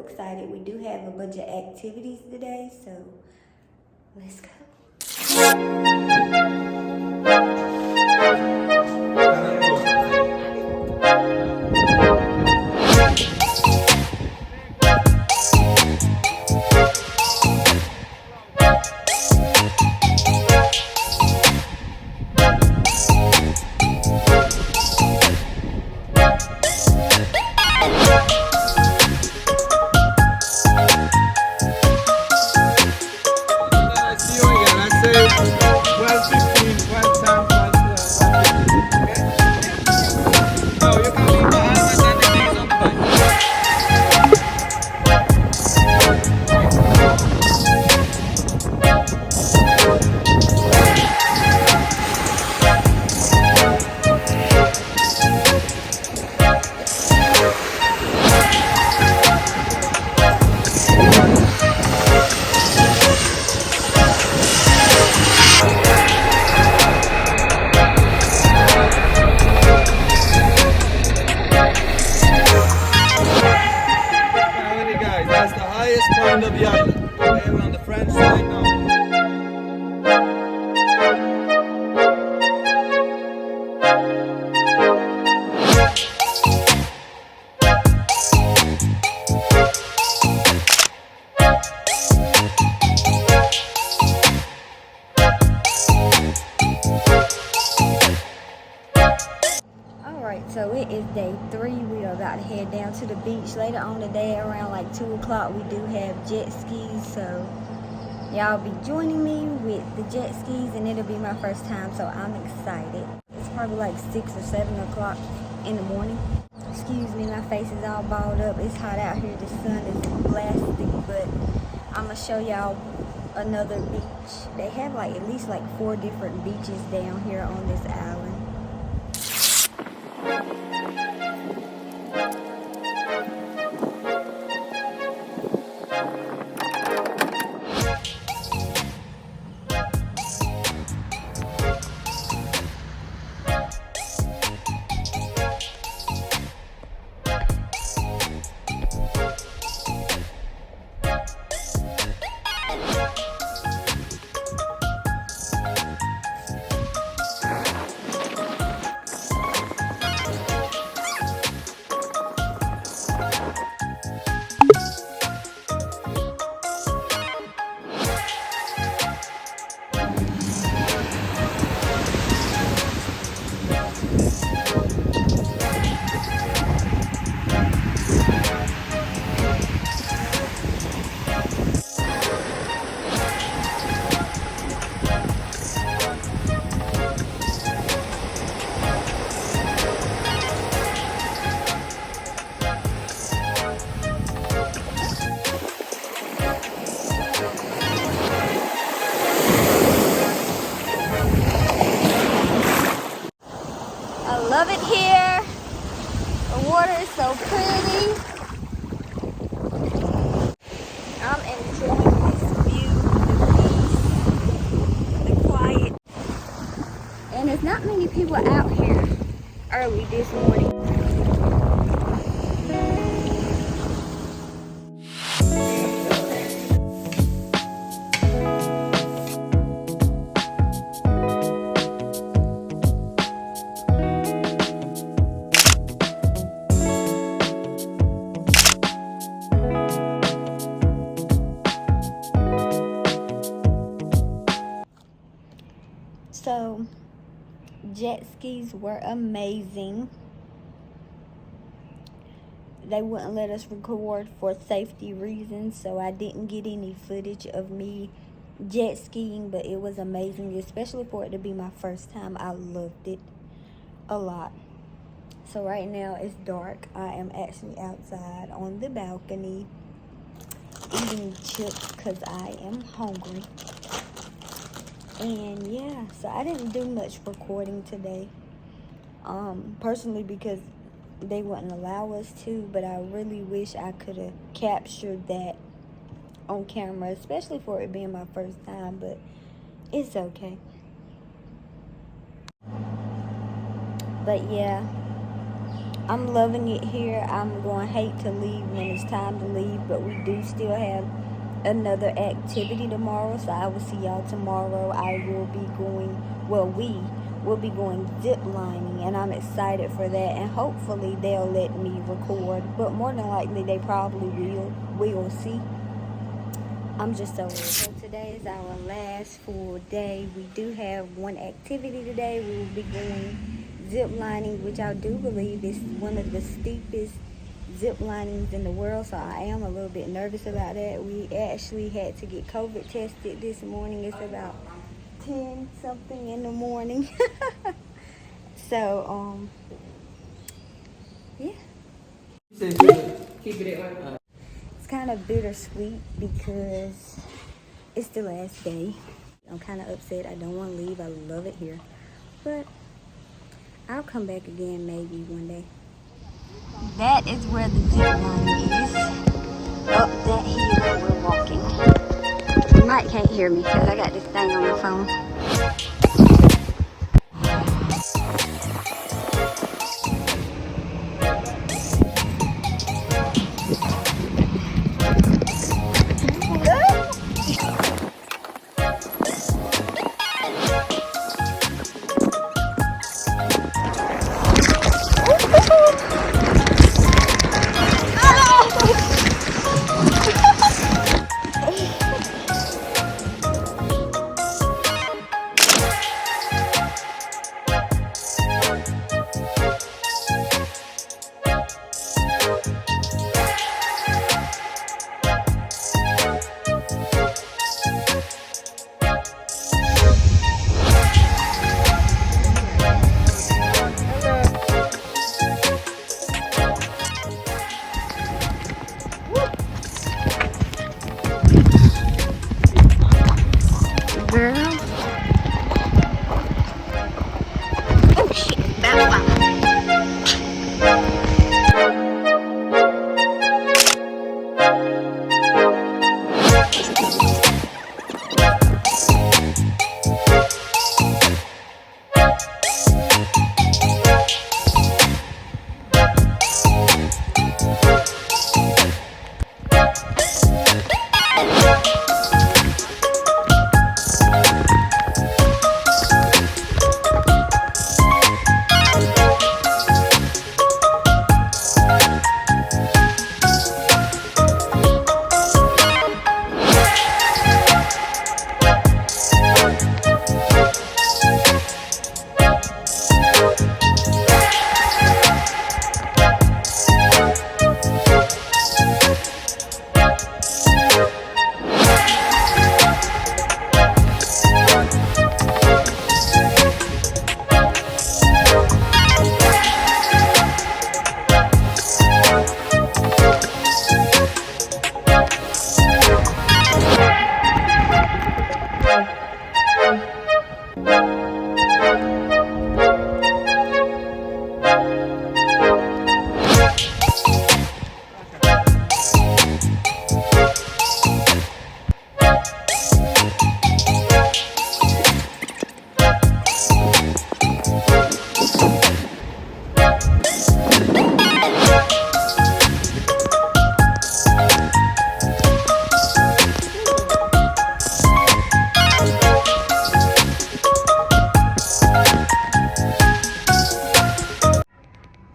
excited. We do have a bunch of activities today, so let's go. That's the highest point of the island. Okay, we're on the French side now. Alright, so it is day 3. We are about to head down to the beach. Later on today, around like 2 o'clock, we do have jet skis. So y'all be joining me with the jet skis, and it'll be my first time, so I'm excited. It's probably like 6 or 7 o'clock in the morning. Excuse me, my face is all balled up. It's hot out here. The sun is blasting, but I'm going to show y'all another beach. They have like at least like 4 different beaches down here on this island. I love it here. The water is so pretty. I'm enjoying this view, the peace, the quiet. And there's not many people out here early this morning. So, jet skis were amazing. They wouldn't let us record for safety reasons, so I didn't get any footage of me jet skiing, but it was amazing, especially for it to be my first time. I loved it a lot. So right now it's dark. I am actually outside on the balcony eating chips because I am hungry. And yeah, so I didn't do much recording today, personally, because they wouldn't allow us to, but I really wish I could have captured that on camera, especially for it being my first time, but it's okay. But yeah, I'm loving it here. I'm going to hate to leave when it's time to leave, but we do still have another activity tomorrow, so I will see y'all tomorrow. I will be going, well, we will be going zip lining, and I'm excited for that, and hopefully they'll let me record, but more than likely they probably will. We'll see. I'm just so excited. So today is our last full day. We do have one activity today. We will be going zip lining, which I do believe is one of the steepest zip linings in the world, so I am a little bit nervous about that. We actually had to get COVID tested this morning. It's about 10 something in the morning. So yeah, it's kind of bittersweet because it's the last day. I'm kind of upset. I don't want to leave. I love it here, but I'll come back again maybe one day. That is where the zip line is. Up that hill we're walking. You might can't hear me because I got this thing on my phone.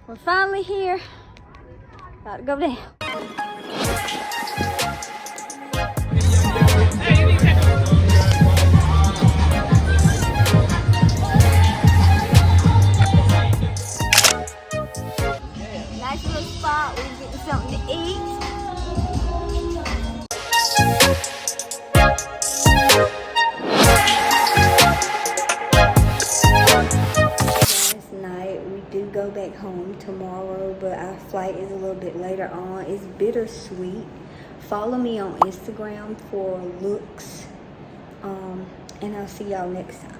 We're finally here. About to go down. Nice little spot. We're getting something to eat. Go back home tomorrow, but our flight is a little bit later on. It's bittersweet. Follow me on Instagram for looks, and I'll see y'all next time.